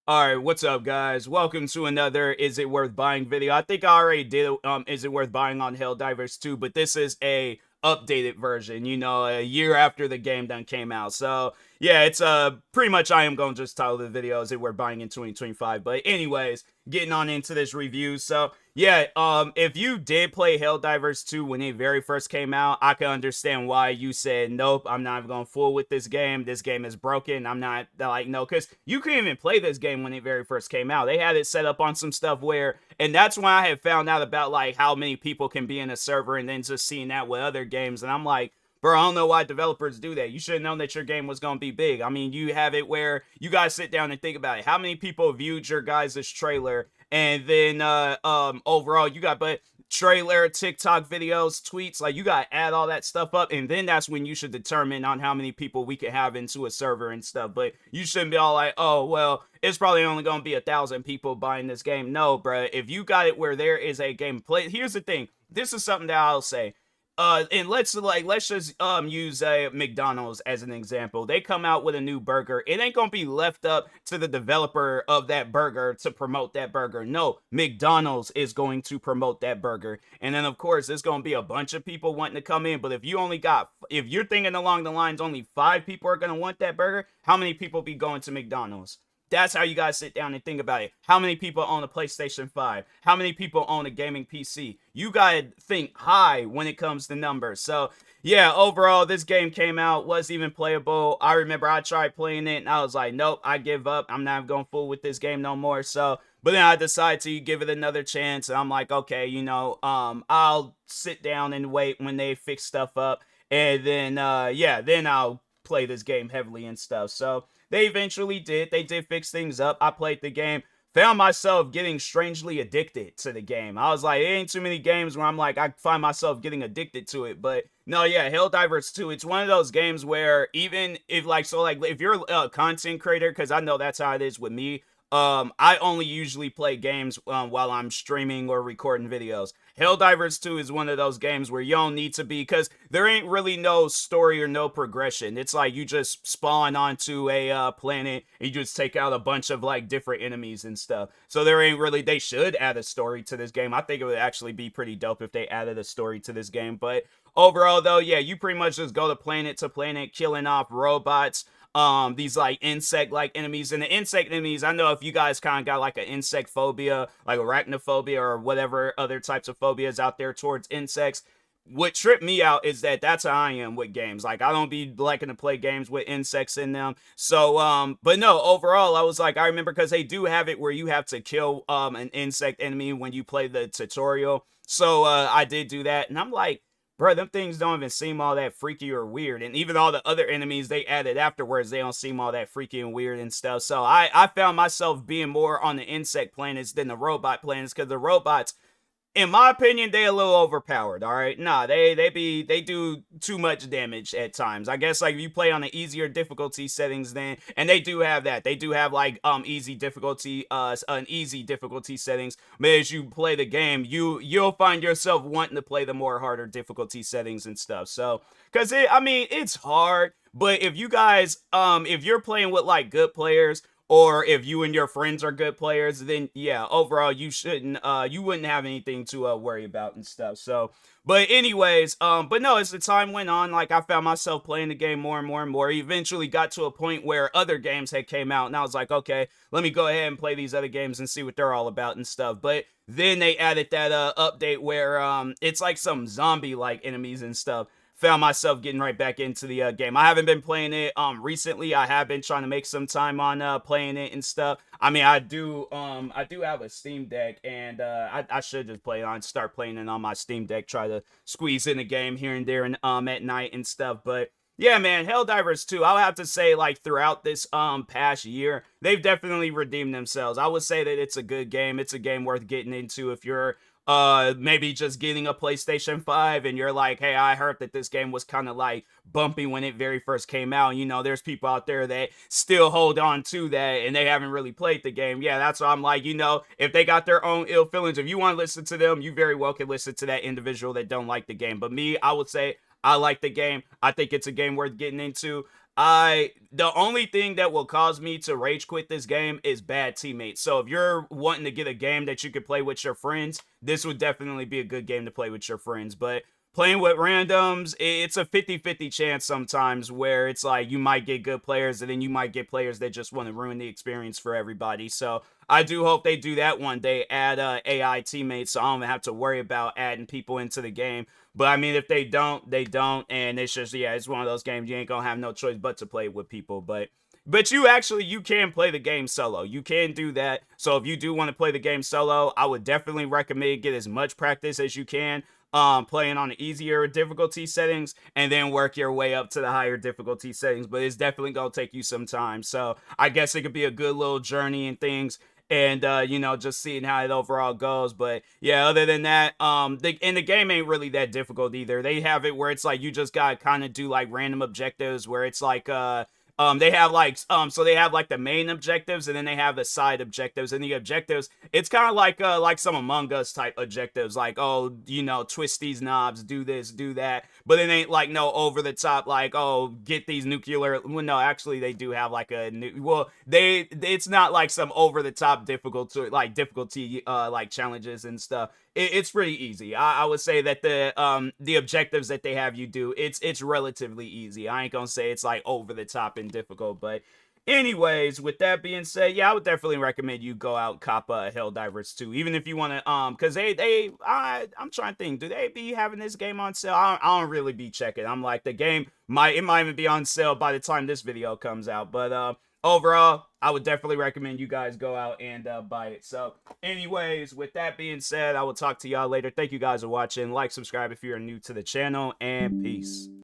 All right, what's up, guys? Welcome to another Is It Worth Buying video. I think I already did Is It Worth Buying on Helldivers 2, but this is a updated version, a year after the game done came out. So, yeah, it's pretty much I am going to just title the video Is It Worth Buying in 2025. But anyways, getting on into this review. So, yeah, if you did play Helldivers 2 when it very first came out, I can understand why you said, nope, I'm not even going to fool with this game. This game is broken. I'm not, like, no, because you couldn't even play this game when it very first came out. They had it set up on some stuff where, and that's when I had found out about, like, how many people can be in a server and then just seeing that with other games. And I'm like, bro, I don't know why developers do that. You should have known that your game was going to be big. I mean, you have it where you guys sit down and think about it. How many people viewed your guys' trailer? And then overall, you got trailer, TikTok videos, tweets, like you gotta add all that stuff up, and then that's when you should determine on how many people we can have into a server and stuff. But you shouldn't be all like, oh well, it's probably only gonna be 1,000 people buying this game. No, bruh, if you got it where there is a game play, here's the thing. This is something that I'll say. And let's just use McDonald's as an example. They come out with a new burger. It ain't gonna be left up to the developer of that burger to promote that burger. No, McDonald's is going to promote that burger. And then of course there's gonna be a bunch of people wanting to come in. But if you're thinking along the lines only 5 people are gonna want that burger, how many people be going to McDonald's? That's how you guys sit down and think about it. How many people own a PlayStation 5? How many people own a gaming PC? You gotta think high when it comes to numbers. So, yeah, overall, this game came out, wasn't even playable. I remember I tried playing it, and I was like, nope, I give up. I'm not going to fool with this game no more. So, but then I decided to give it another chance, and I'm like, okay, I'll sit down and wait when they fix stuff up, and then, then I'll play this game heavily and stuff. So, they eventually did. They did fix things up. I played the game. Found myself getting strangely addicted to the game. I was like, it ain't too many games where I'm like, I find myself getting addicted to it. But no, yeah, Helldivers 2, it's one of those games where even if if you're a content creator, because I know that's how it is with me, I only usually play games while I'm streaming or recording videos. Helldivers 2 is one of those games where you don't need to be, because there ain't really no story or no progression. It's like you just spawn onto a planet and you just take out a bunch of like different enemies and stuff. So there ain't really, they should add a story to this game. I think it would actually be pretty dope if they added a story to this game. But overall though, yeah, you pretty much just go to planet killing off robots, these like insect like enemies. And the insect enemies, I know if you guys kind of got like an insect phobia, like arachnophobia or whatever other types of phobias out there towards insects, what tripped me out is that that's how I am with games. Like I don't be liking to play games with insects in them. So but no, overall I was like, I remember because they do have it where you have to kill an insect enemy when you play the tutorial. So I did do that, and I'm like, bro, them things don't even seem all that freaky or weird. And even all the other enemies they added afterwards, they don't seem all that freaky and weird and stuff. So I found myself being more on the insect planets than the robot planets, because the robots, in my opinion, they a little overpowered. All right, nah, they do too much damage at times. I guess like if you play on the easier difficulty settings, then, and they do have that. They do have like easy difficulty, an easy difficulty settings. But as you play the game, you'll find yourself wanting to play the more harder difficulty settings and stuff. So, cause I mean, it's hard. But if you guys, if you're playing with like good players, or if you and your friends are good players, then yeah, overall you wouldn't have anything to worry about and stuff. So, but anyways, but no, as the time went on, like I found myself playing the game more and more and more. Eventually got to a point where other games had came out, and I was like, okay, let me go ahead and play these other games and see what they're all about and stuff. But then they added that update where it's like some zombie like enemies and stuff. Found myself getting right back into the game. I haven't been playing it recently. I have been trying to make some time on playing it and stuff. I mean, I do have a Steam Deck, and I should just start playing it on my Steam Deck, try to squeeze in a game here and there and at night and stuff. But yeah, man, Helldivers 2, I'll have to say, like, throughout this past year, they've definitely redeemed themselves. I would say that it's a good game. It's a game worth getting into if you're maybe just getting a PlayStation 5 and you're like, hey, I heard that this game was kind of like bumpy when it very first came out. There's people out there that still hold on to that and they haven't really played the game. Yeah, that's why I'm like, if they got their own ill feelings, if you want to listen to them, you very well can listen to that individual that don't like the game. But me, I would say I like the game. I think it's a game worth getting into. The only thing that will cause me to rage quit this game is bad teammates. So if you're wanting to get a game that you could play with your friends, this would definitely be a good game to play with your friends. But playing with randoms, it's a 50-50 chance sometimes where it's like you might get good players and then you might get players that just want to ruin the experience for everybody. So I do hope they do that one day, add AI teammates, so I don't have to worry about adding people into the game. But I mean, if they don't, they don't, and it's just, yeah, it's one of those games you ain't gonna have no choice but to play with people. But you can play the game solo. You can do that. So if you do want to play the game solo, I would definitely recommend get as much practice as you can playing on the easier difficulty settings, and then work your way up to the higher difficulty settings. But it's definitely gonna take you some time. So I guess it could be a good little journey and things, and just seeing how it overall goes. But yeah, other than that, the game ain't really that difficult either. They have it where it's like you just gotta kind of do like random objectives where it's like they have like so they have like the main objectives, and then they have the side objectives. And the objectives, it's kind of like some Among Us type objectives, like, oh, twist these knobs, do this, do that. But it ain't like no over the top, like, oh, get these nuclear. Well, no, actually they do have like it's not like some over the top difficulty like challenges and stuff. It's pretty easy. I would say that the objectives that they have you do, it's relatively easy. I ain't gonna say it's like over the top and difficult, but anyways, with that being said, yeah, I would definitely recommend you go out and cop Helldivers 2, even if you want to because I'm trying to think, do they be having this game on sale? I don't really be checking. I'm like, the game might even be on sale by the time this video comes out, but overall, I would definitely recommend you guys go out and buy it. So anyways, with that being said, I will talk to y'all later. Thank you guys for watching. Like, subscribe if you're new to the channel, and peace.